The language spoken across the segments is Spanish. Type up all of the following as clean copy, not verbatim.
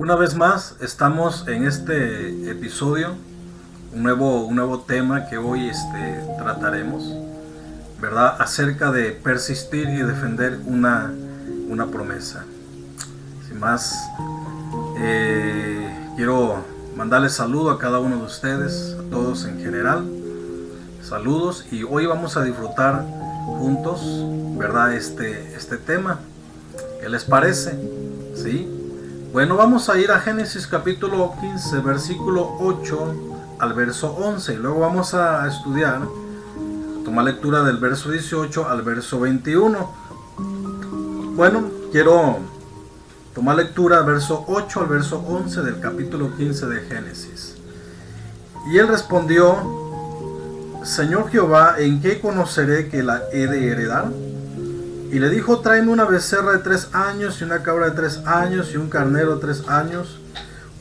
Una vez más estamos en este episodio, un nuevo tema que hoy trataremos, ¿verdad? Acerca de persistir y defender una promesa. Sin más, quiero mandarles saludo a cada uno de ustedes, a todos en general. Saludos, y hoy vamos a disfrutar juntos, ¿verdad? Este tema. ¿Qué les parece? ¿Sí? Bueno, vamos a ir a Génesis capítulo 15, versículo 8 al verso 11. Y luego vamos a estudiar, a tomar lectura del verso 18 al verso 21. Bueno, quiero tomar lectura del verso 8 al verso 11 del capítulo 15 de Génesis. Y él respondió: Señor Jehová, ¿en qué conoceré que la he de heredar? Y le dijo: tráeme una becerra de 3 años, y una cabra de 3 años, y un carnero de 3 años,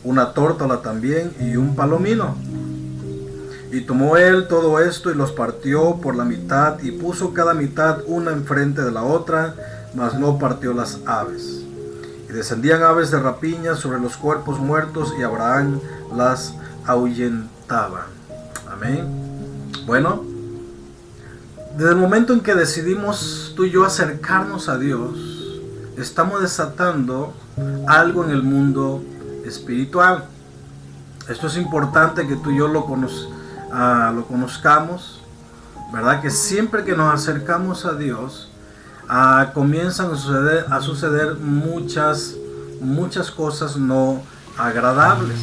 una tórtola también, y un palomino. Y tomó él todo esto, y los partió por la mitad, y puso cada mitad una enfrente de la otra, mas no partió las aves. Y descendían aves de rapiña sobre los cuerpos muertos, y Abraham las ahuyentaba. Amén. Bueno, desde el momento en que decidimos tú y yo acercarnos a Dios, estamos desatando algo en el mundo espiritual. Esto es importante que tú y yo lo conozcamos, ¿verdad? Que siempre que nos acercamos a Dios, comienzan a suceder muchas cosas no agradables.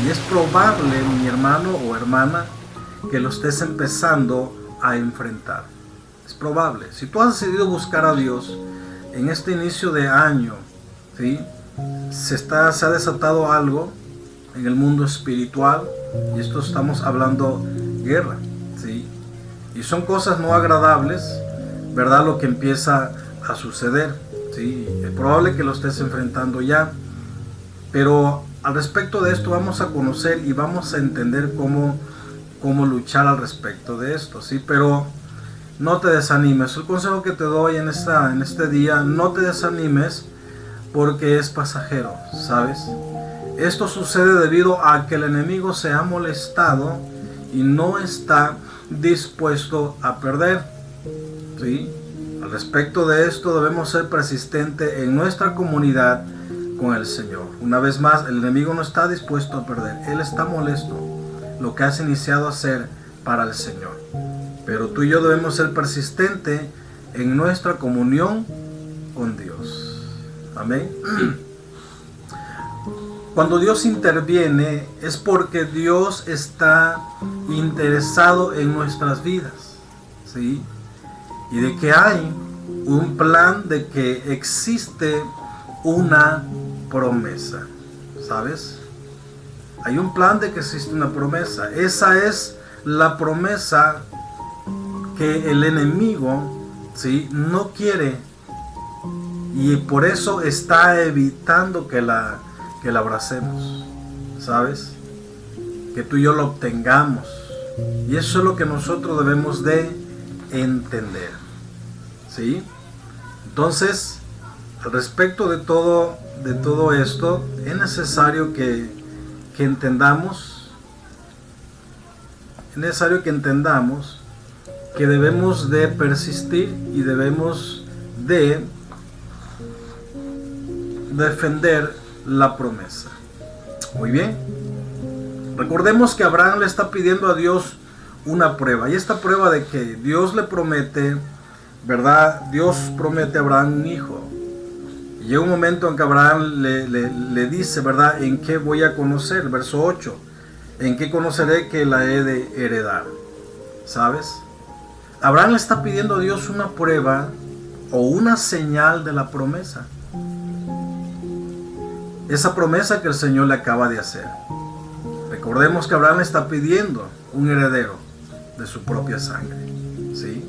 Y es probable, mi hermano o hermana, que lo estés empezando a enfrentar. Es probable. Si tú has decidido buscar a Dios en este inicio de año, ¿sí? se ha desatado algo en el mundo espiritual, y esto estamos hablando guerra, ¿sí? Y son cosas no agradables, ¿verdad? Lo que empieza a suceder, ¿sí? Es probable que lo estés enfrentando ya, pero al respecto de esto vamos a conocer y vamos a entender cómo luchar al respecto de esto, ¿sí? Pero no te desanimes. El consejo que te doy en este día: no te desanimes, porque es pasajero, ¿sabes? Esto sucede debido a que el enemigo se ha molestado y no está dispuesto a perder, ¿sí? Al respecto de esto debemos ser persistentes en nuestra comunidad con el Señor. Una vez más, el enemigo no está dispuesto a perder. Él está molesto lo que has iniciado a hacer para el Señor. Pero tú y yo debemos ser persistentes en nuestra comunión con Dios. Amén. Cuando Dios interviene es porque Dios está interesado en nuestras vidas, ¿sí? Y de que hay un plan, de que existe una promesa, ¿sabes? Hay un plan de que existe una promesa. Esa es la promesa que el enemigo, ¿sí? no quiere, y por eso está evitando que la abracemos, ¿sabes? Que tú y yo lo obtengamos. Y eso es lo que nosotros debemos de entender, ¿sí? Entonces, al respecto de todo esto, es necesario que entendamos, que debemos de persistir y debemos de defender la promesa. Muy bien. Recordemos que Abraham le está pidiendo a Dios una prueba, y esta prueba de que Dios le promete, ¿verdad? Dios promete a Abraham un hijo. Y llega un momento en que Abraham le dice, ¿verdad? ¿En qué voy a conocer? Verso 8. ¿En qué conoceré que la he de heredar? ¿Sabes? Abraham le está pidiendo a Dios una prueba o una señal de la promesa. Esa promesa que el Señor le acaba de hacer. Recordemos que Abraham le está pidiendo un heredero de su propia sangre, ¿sí?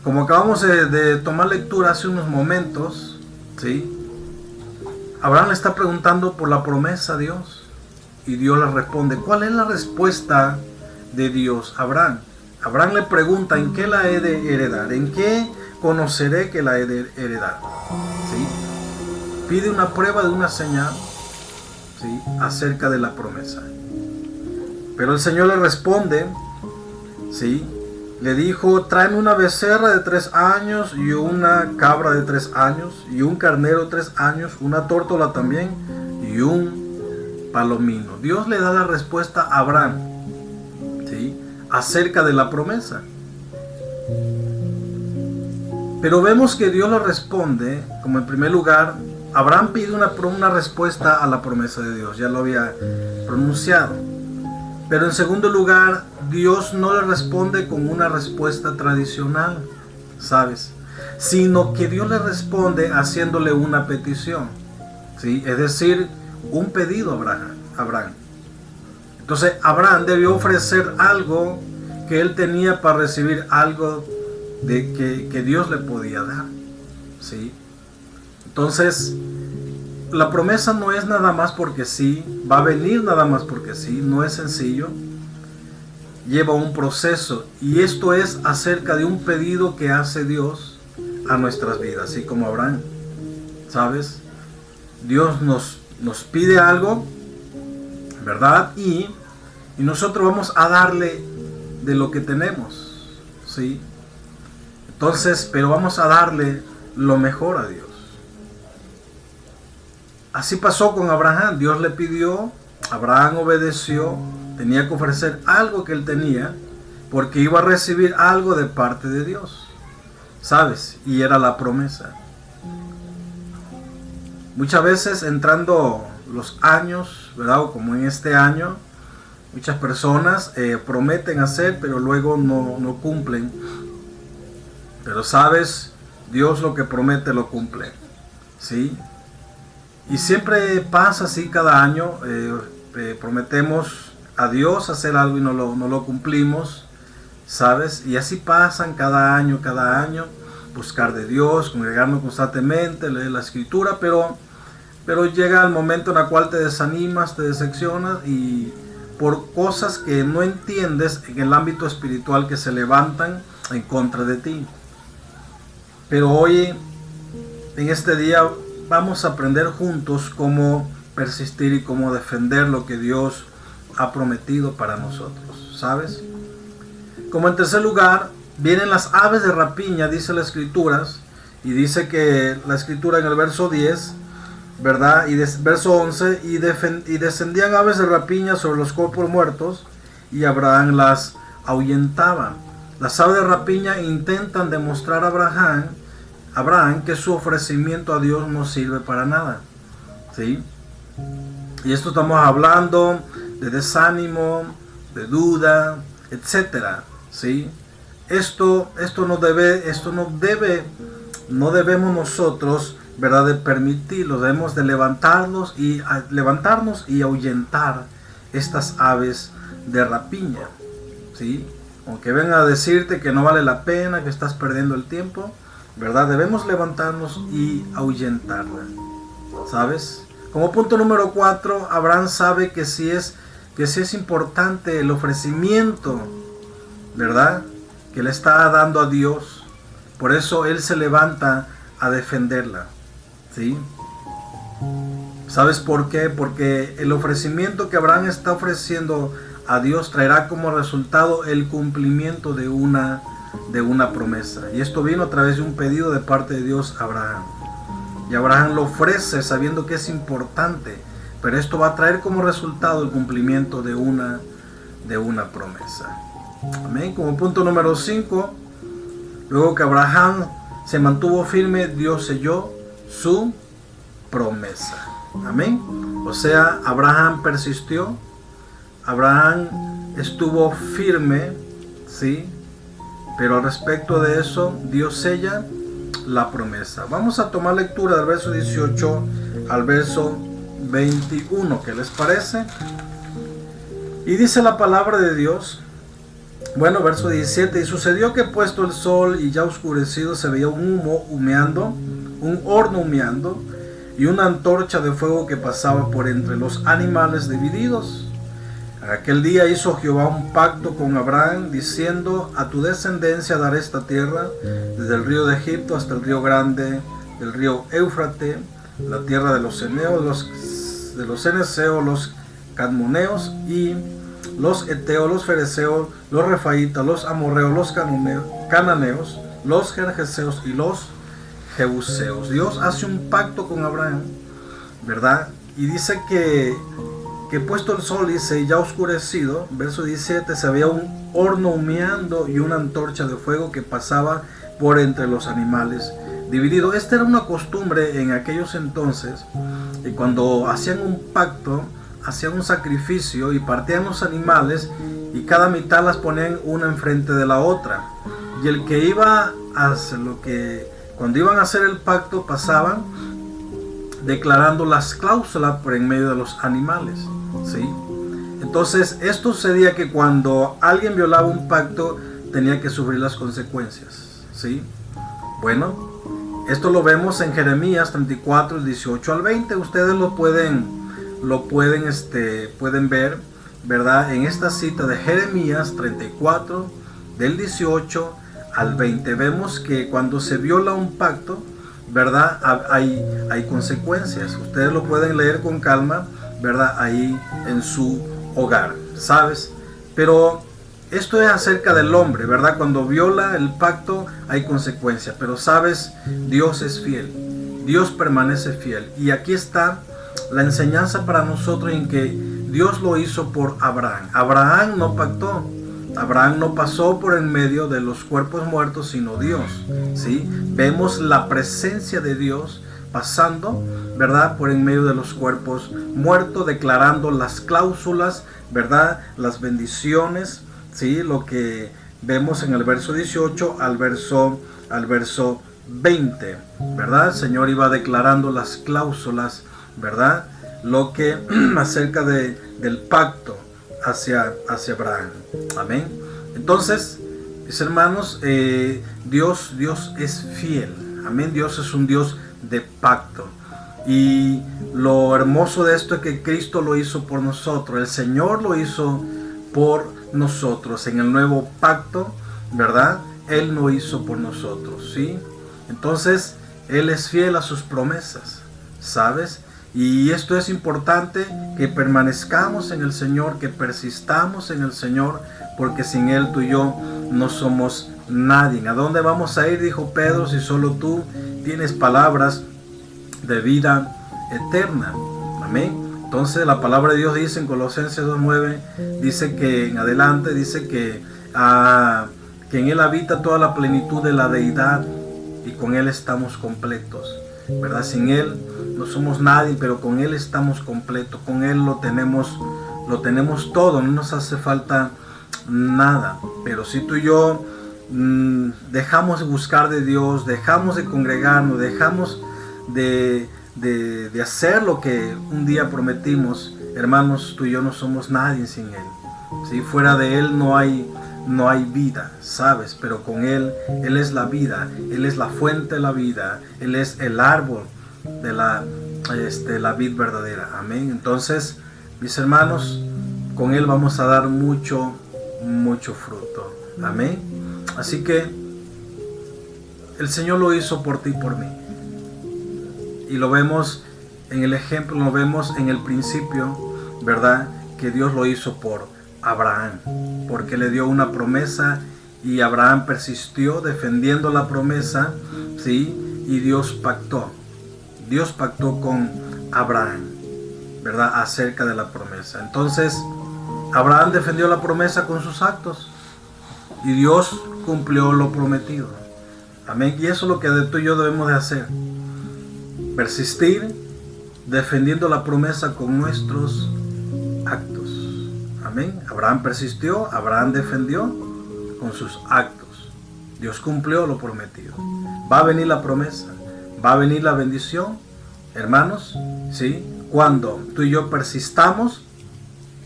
Como acabamos de tomar lectura hace unos momentos, ¿sí? Abraham le está preguntando por la promesa a Dios, y Dios le responde. ¿Cuál es la respuesta de Dios a Abraham? Abraham le pregunta: ¿en qué la he de heredar? ¿En qué conoceré que la he de heredar? ¿Sí? pide una prueba de una señal, ¿sí?, acerca de la promesa. Pero el Señor le responde, ¿sí?, le dijo: tráeme una becerra de 3 años y una cabra de 3 años y un carnero de 3 años, una tórtola también y un palomino. Dios le da la respuesta a Abraham, ¿sí?, acerca de la promesa. Pero vemos que Dios le responde, como en primer lugar, Abraham pide una respuesta a la promesa de Dios, ya lo había pronunciado. Pero en segundo lugar, Dios no le responde con una respuesta tradicional, ¿sabes?, sino que Dios le responde haciéndole una petición, ¿sí?, es decir, un pedido a Abraham. Entonces Abraham debió ofrecer algo que él tenía para recibir algo que Dios le podía dar, ¿sí? Entonces, la promesa no es nada más porque sí, va a venir nada más porque sí, no es sencillo, lleva un proceso, y esto es acerca de un pedido que hace Dios a nuestras vidas, así como Abraham, ¿sabes? Dios nos pide algo, ¿verdad? Y nosotros vamos a darle de lo que tenemos, ¿sí? Entonces, pero vamos a darle lo mejor a Dios. Así pasó con Abraham. Dios le pidió, Abraham obedeció, tenía que ofrecer algo que él tenía, porque iba a recibir algo de parte de Dios, ¿sabes? Y era la promesa. Muchas veces, entrando los años, ¿verdad?, o como en este año, muchas personas prometen hacer, pero luego no cumplen. Pero sabes, Dios lo que promete lo cumple, ¿sí? Y siempre pasa así cada año, prometemos a Dios hacer algo y no lo cumplimos, ¿sabes? Y así pasan cada año, buscar de Dios, congregarnos constantemente, leer la Escritura, pero llega el momento en el cual te desanimas, te decepcionas, y por cosas que no entiendes en el ámbito espiritual, que se levantan en contra de ti. Pero hoy, en este día, vamos a aprender juntos cómo persistir y cómo defender lo que Dios ha prometido para nosotros, ¿sabes? Como en tercer lugar, vienen las aves de rapiña, dice las Escrituras, y dice que la Escritura en el verso 10, ¿verdad?, y verso 11, y descendían aves de rapiña sobre los cuerpos muertos, y Abraham las ahuyentaba. Las aves de rapiña intentan demostrar a Abraham que su ofrecimiento a Dios no sirve para nada, ¿sí? Y esto estamos hablando de desánimo, de duda, etcétera, ¿sí? Esto no debemos nosotros, ¿verdad?, de permitirlo. Debemos de levantarnos y ahuyentar estas aves de rapiña, ¿sí? Aunque vengan a decirte que no vale la pena, que estás perdiendo el tiempo, ¿verdad?, debemos levantarnos y ahuyentarla, ¿sabes? Como punto número 4, Abraham sabe que sí es importante el ofrecimiento, ¿verdad?, que le está dando a Dios. Por eso él se levanta a defenderla, ¿sí? ¿Sabes por qué? Porque el ofrecimiento que Abraham está ofreciendo a Dios traerá como resultado el cumplimiento de una promesa. Y esto vino a través de un pedido de parte de Dios a Abraham. Y Abraham lo ofrece sabiendo que es importante, pero esto va a traer como resultado el cumplimiento de una promesa. Amén. Como punto número 5, luego que Abraham se mantuvo firme, Dios selló su promesa. Amén. O sea, Abraham persistió, Abraham estuvo firme, ¿sí? Pero al respecto de eso, Dios sella la promesa. Vamos a tomar lectura del verso 18 al verso 21. ¿Qué les parece? Y dice la palabra de Dios. Bueno, verso 17. Y sucedió que puesto el sol y ya oscurecido, se veía un horno humeando, y una antorcha de fuego que pasaba por entre los animales divididos. Aquel día hizo Jehová un pacto con Abraham, diciendo: a tu descendencia daré esta tierra, desde el río de Egipto hasta el río grande del río Éufrates, la tierra de los ceneos, de los ceneseos, los cadmoneos y los eteos, los fereceos, los refaitas, los amorreos, los cananeos, los gergeseos y los jebuseos. Dios hace un pacto con Abraham, ¿verdad? Y dice que puesto el sol, dice, ya oscurecido, verso 17, se veía un horno humeando y una antorcha de fuego que pasaba por entre los animales dividido. Esta era una costumbre en aquellos entonces, y cuando hacían un pacto, hacían un sacrificio y partían los animales y cada mitad las ponían una enfrente de la otra. Y el que iba a hacer cuando iban a hacer el pacto, pasaban declarando las cláusulas por en medio de los animales, ¿sí? Entonces esto sucedía que cuando alguien violaba un pacto tenía que sufrir las consecuencias, ¿sí? Bueno, esto lo vemos en Jeremías 34, 18 al 20. Ustedes pueden ver, ¿verdad? En esta cita de Jeremías 34, del 18 al 20, vemos que cuando se viola un pacto, ¿verdad? Hay consecuencias. Ustedes lo pueden leer con calma, ¿verdad? Ahí en su hogar, ¿sabes? Pero esto es acerca del hombre, ¿verdad? Cuando viola el pacto hay consecuencias. Pero sabes, Dios es fiel. Dios permanece fiel. Y aquí está la enseñanza para nosotros en que Dios lo hizo por Abraham. Abraham no pactó. Abraham no pasó por en medio de los cuerpos muertos, sino Dios, ¿sí? Vemos la presencia de Dios pasando, ¿verdad? Por en medio de los cuerpos muertos, declarando las cláusulas, ¿verdad? Las bendiciones, ¿sí? Lo que vemos en el verso 18 al verso 20, ¿verdad? El Señor iba declarando las cláusulas, ¿verdad? Lo que acerca del pacto hacia Abraham. Amén. Entonces, mis hermanos, Dios es fiel. Amén. Dios es un Dios de pacto. Y lo hermoso de esto es que Cristo lo hizo por nosotros. El Señor lo hizo por nosotros. En el nuevo pacto, ¿verdad? Él lo hizo por nosotros, ¿sí? Entonces, Él es fiel a sus promesas, ¿sabes? Y esto es importante, que permanezcamos en el Señor, que persistamos en el Señor, porque sin Él tú y yo no somos nadie. ¿A dónde vamos a ir? Dijo Pedro, si solo tú tienes palabras de vida eterna. Amén. Entonces la palabra de Dios dice en Colosenses 2:9, dice que en adelante, dice que en Él habita toda la plenitud de la deidad y con Él estamos completos, ¿verdad? Sin Él no somos nadie, pero con Él estamos completos. Con Él lo tenemos todo, no nos hace falta nada. Pero si tú y yo dejamos de buscar de Dios, dejamos de congregarnos, dejamos de hacer lo que un día prometimos, hermanos, tú y yo no somos nadie sin Él, ¿sí? Fuera de Él no hay vida, ¿sabes? Pero con Él es la vida, Él es la fuente de la vida, Él es el árbol de la vid verdadera. Amén. Entonces, mis hermanos, con Él vamos a dar mucho fruto. Amén. Así que el Señor lo hizo por ti y por mí. Y lo vemos en el ejemplo, lo vemos en el principio, ¿verdad? Que Dios lo hizo por Abraham, porque le dio una promesa y Abraham persistió defendiendo la promesa, ¿sí? Y Dios pactó con Abraham, ¿verdad? Acerca de la promesa. Entonces, Abraham defendió la promesa con sus actos y Dios cumplió lo prometido. Amén. Y eso es lo que tú y yo debemos de hacer. Persistir defendiendo la promesa con nuestros actos. Amén. Abraham persistió, Abraham defendió con sus actos. Dios cumplió lo prometido. Va a venir la promesa, va a venir la bendición, hermanos, ¿sí? Cuando tú y yo persistamos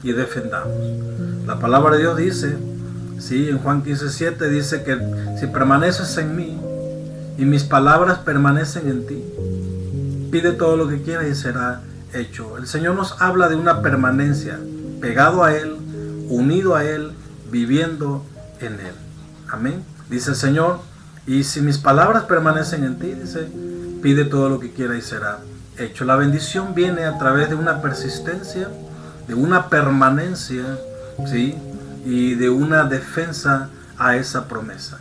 y defendamos. La palabra de Dios dice, ¿sí? En Juan 15:7 dice que si permaneces en mí y mis palabras permanecen en ti, pide todo lo que quieras y será hecho. El Señor nos habla de una permanencia, pegado a Él, unido a Él, viviendo en Él. Amén. Dice el Señor, y si mis palabras permanecen en ti, dice, pide todo lo que quieras y será hecho. La bendición viene a través de una persistencia, de una permanencia, ¿sí? Y de una defensa a esa promesa.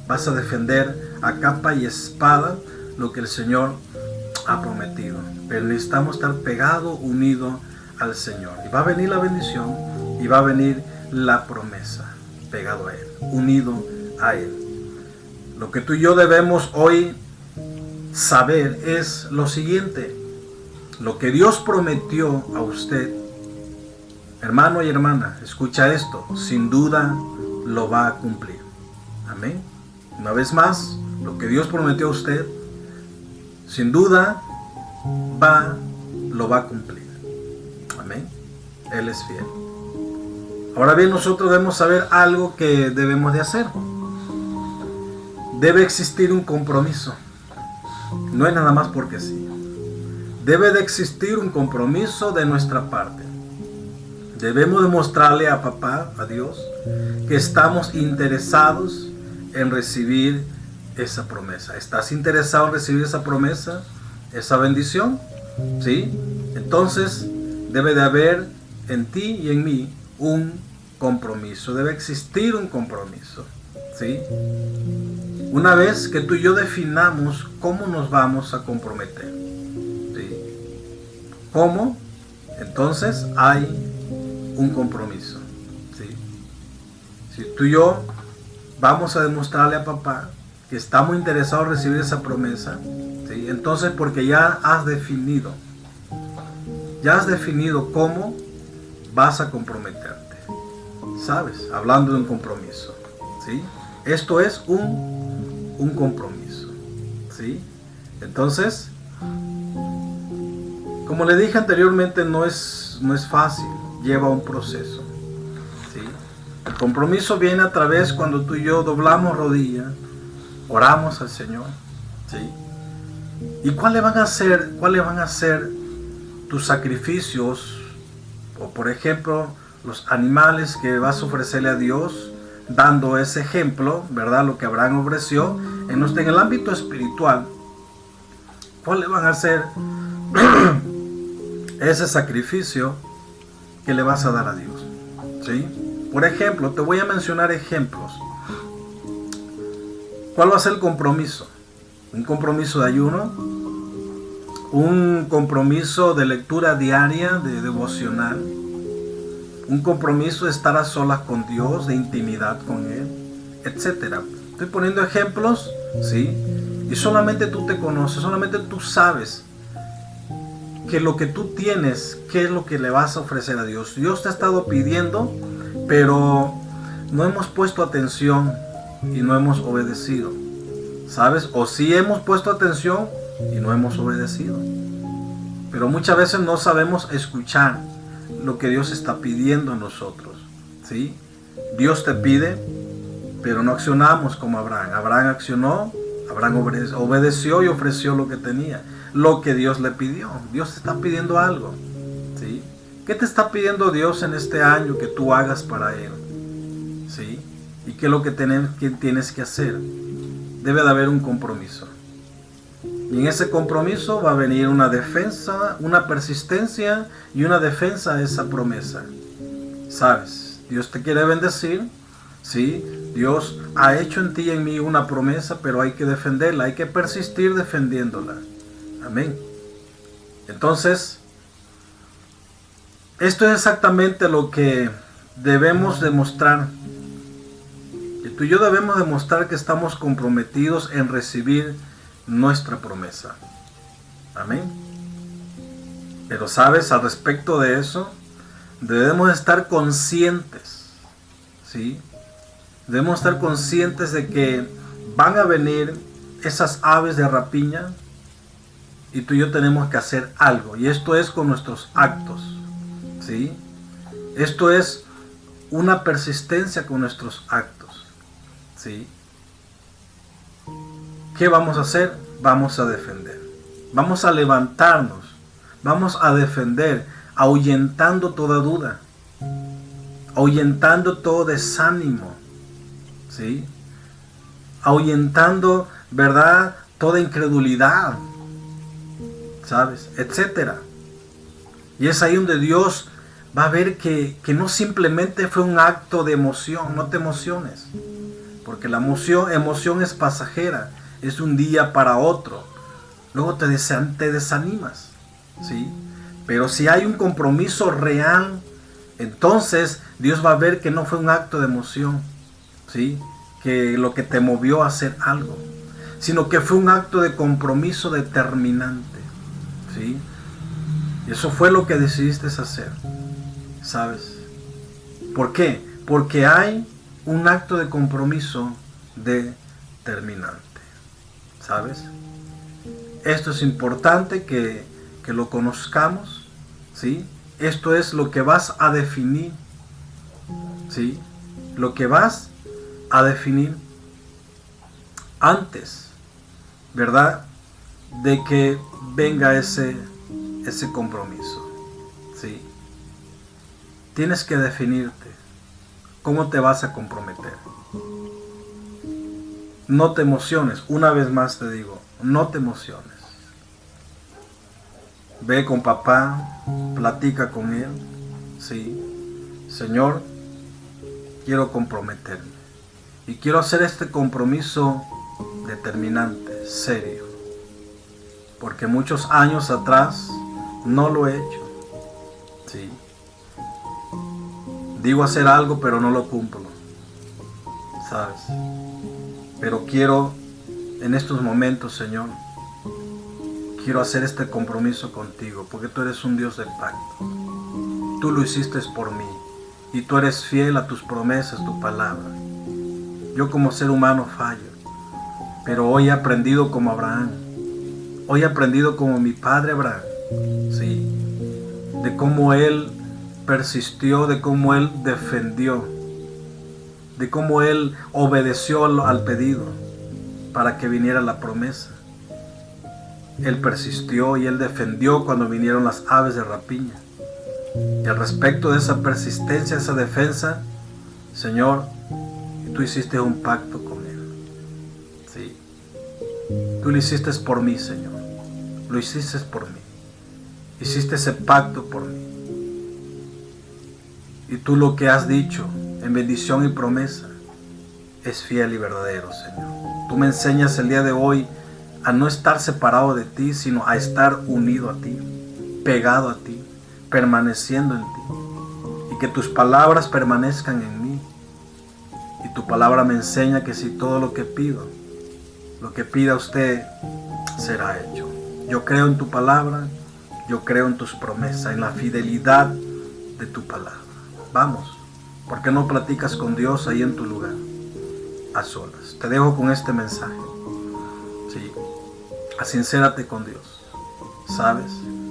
Vas a defender a capa y espada lo que el Señor ha prometido. Pero necesitamos estar pegado, unido al Señor. Y va a venir la bendición y va a venir la promesa. Pegado a Él, unido a Él. Lo que tú y yo debemos hoy saber es lo siguiente. Lo que Dios prometió a usted, hermano y hermana, escucha esto, sin duda lo va a cumplir. Amén. Una vez más, lo que Dios prometió a usted, sin duda lo va a cumplir. Amén. Él es fiel. Ahora bien, nosotros debemos saber algo que debemos de hacer. Debe existir un compromiso. No es nada más porque sí. Debe de existir un compromiso de nuestra parte. Debemos demostrarle a papá, a Dios, que estamos interesados en recibir esa promesa. ¿Estás interesado en recibir esa promesa, esa bendición? ¿Sí? Entonces debe de haber en ti y en mí un compromiso. Debe existir un compromiso. ¿Sí? Una vez que tú y yo definamos cómo nos vamos a comprometer. ¿Sí? ¿Cómo? Entonces hay un compromiso. ¿Sí? Si tú y yo vamos a demostrarle a papá que estamos interesados en recibir esa promesa, ¿sí? Entonces porque ya has definido cómo vas a comprometerte, ¿sabes? Hablando de un compromiso, ¿sí? Esto es un compromiso, ¿sí? Entonces, como le dije anteriormente, no es fácil, lleva un proceso, ¿sí? El compromiso viene a través cuando tú y yo doblamos rodillas, oramos al Señor, ¿sí? ¿Y cuáles van a ser tus sacrificios? O por ejemplo, los animales que vas a ofrecerle a Dios, dando ese ejemplo, ¿verdad? Lo que Abraham ofreció en el ámbito espiritual. ¿Cuáles van a ser ese sacrificio que le vas a dar a Dios? ¿Sí? Por ejemplo, te voy a mencionar ejemplos. ¿Cuál va a ser el compromiso? Un compromiso de ayuno, un compromiso de lectura diaria, de devocional, un compromiso de estar a solas con Dios, de intimidad con Él, etc. Estoy poniendo ejemplos, ¿sí? Y solamente tú te conoces, solamente tú sabes que lo que tú tienes, qué es lo que le vas a ofrecer a Dios. Dios te ha estado pidiendo, pero no hemos puesto atención y no hemos obedecido, ¿sabes? O sí hemos puesto atención y no hemos obedecido. Pero muchas veces no sabemos escuchar lo que Dios está pidiendo a nosotros, ¿sí? Dios te pide, pero no accionamos como Abraham. Abraham accionó, Abraham obedeció y ofreció lo que tenía, lo que Dios le pidió. Dios te está pidiendo algo, ¿sí? ¿Qué te está pidiendo Dios en este año que tú hagas para Él? ¿Sí? ¿Y qué es lo que tienes que hacer? Debe de haber un compromiso. Y en ese compromiso va a venir una defensa, una persistencia y una defensa a esa promesa. ¿Sabes? Dios te quiere bendecir, ¿sí? Dios ha hecho en ti y en mí una promesa, pero hay que defenderla, hay que persistir defendiéndola. Amén. Entonces, esto es exactamente lo que debemos demostrar. Y tú y yo debemos demostrar que estamos comprometidos en recibir nuestra promesa. Amén. Pero sabes, al respecto de eso, debemos estar conscientes, ¿sí? Debemos estar conscientes de que van a venir esas aves de rapiña y tú y yo tenemos que hacer algo. Y esto es con nuestros actos, ¿sí? Esto es una persistencia con nuestros actos, ¿sí? ¿Qué vamos a hacer? Vamos a defender. Vamos a levantarnos. Vamos a defender, ahuyentando toda duda, ahuyentando todo desánimo, ¿sí? Ahuyentando, ¿verdad?, toda incredulidad, ¿sabes? Etcétera. Y es ahí donde Dios va a ver que no simplemente fue un acto de emoción. No te emociones, porque la emoción es pasajera, es de un día para otro. Luego te desanimas, ¿sí? Pero si hay un compromiso real, entonces Dios va a ver que no fue un acto de emoción, ¿sí? Que lo que te movió a hacer algo, sino que fue un acto de compromiso determinante, ¿sí? Y eso fue lo que decidiste hacer, ¿sabes? ¿Por qué? Porque hay un acto de compromiso determinante, ¿sabes? Esto es importante que lo conozcamos, ¿sí? Esto es lo que vas a definir, ¿sí? Lo que vas a definir antes, ¿verdad? De que venga ese compromiso, ¿sí? Tienes que definirte cómo te vas a comprometer. No te emociones, una vez más te digo, no te emociones. Ve con papá, platica con él, ¿sí? Señor, quiero comprometerme y quiero hacer este compromiso determinante, serio, porque muchos años atrás no lo he hecho, ¿sí? Digo hacer algo pero no lo cumplo, ¿sabes? Pero quiero en estos momentos, Señor, quiero hacer este compromiso contigo, porque tú eres un Dios del pacto. Tú lo hiciste por mí y tú eres fiel a tus promesas, tu palabra. Yo como ser humano fallo, pero hoy he aprendido como Abraham. Hoy he aprendido como mi padre Abraham, ¿sí? De cómo él persistió, de cómo él defendió, de cómo él obedeció al pedido para que viniera la promesa. Él persistió y él defendió cuando vinieron las aves de rapiña. Y al respecto de esa persistencia, esa defensa, Señor, tú hiciste un pacto con él, ¿sí? Tú lo hiciste por mí, Señor. Lo hiciste por mí. Hiciste ese pacto por mí. Y tú lo que has dicho en bendición y promesa es fiel y verdadero, Señor. Tú me enseñas el día de hoy a no estar separado de ti, sino a estar unido a ti, pegado a ti, permaneciendo en ti. Y que tus palabras permanezcan en mí. Y tu palabra me enseña que si todo lo que pido, lo que pida usted, será hecho. Yo creo en tu palabra, yo creo en tus promesas, en la fidelidad de tu palabra. Vamos, ¿por qué no platicas con Dios ahí en tu lugar, a solas? Te dejo con este mensaje. Sí, asincérate con Dios, ¿sabes?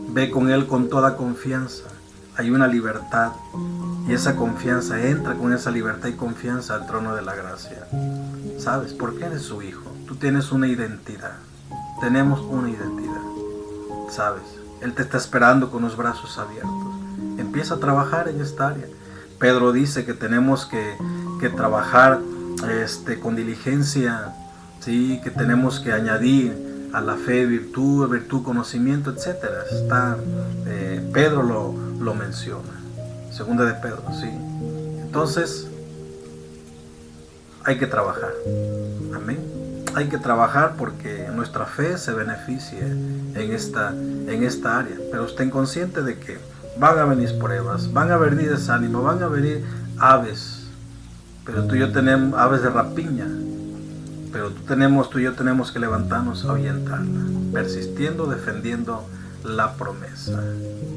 Ve con Él con toda confianza. Hay una libertad y esa confianza, entra con esa libertad y confianza al trono de la gracia. ¿Sabes? Porque eres su hijo. Tú tienes una identidad. Tenemos una identidad. ¿Sabes? Él te está esperando con los brazos abiertos. Empieza a trabajar en esta área. Pedro dice que tenemos que trabajar con diligencia, ¿sí? Que tenemos que añadir a la fe virtud, conocimiento, etc. Pedro lo menciona. Segunda de Pedro, ¿sí? Entonces, hay que trabajar. Amén. Hay que trabajar porque nuestra fe se beneficia en esta área. Pero estén conscientes de que van a venir pruebas, van a venir desánimo, van a venir aves. Pero tú y yo tenemos aves de rapiña. Pero tú y yo tenemos que levantarnos a ahuyentarla, persistiendo, defendiendo la promesa.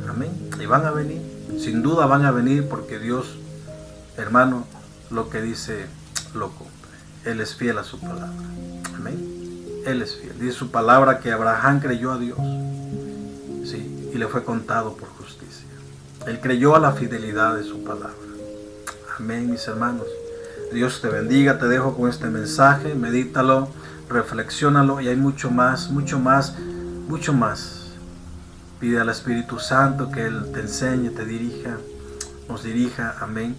Amén. Y van a venir, sin duda van a venir, porque Dios, hermano, lo que dice lo cumple. Él es fiel a su palabra. Amén. Él es fiel. Dice su palabra que Abraham creyó a Dios, sí, y le fue contado por justicia. Él creyó a la fidelidad de su palabra. Amén, mis hermanos. Dios te bendiga. Te dejo con este mensaje. Medítalo, reflexiónalo, y hay mucho más, mucho más, mucho más. Pide al Espíritu Santo que Él te enseñe, te dirija, nos dirija. Amén.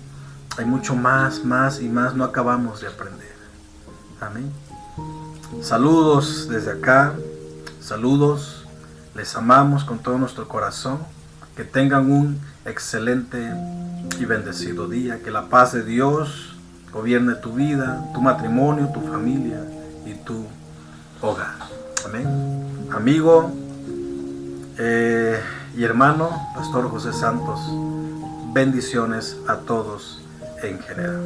Hay mucho más, más y más. No acabamos de aprender. Amén. Saludos desde acá. Saludos Les amamos con todo nuestro corazón. Que tengan un excelente y bendecido día. Que la paz de Dios gobierne tu vida, tu matrimonio, tu familia y tu hogar. Amén. Amigo y hermano, Pastor José Santos, bendiciones a todos en general.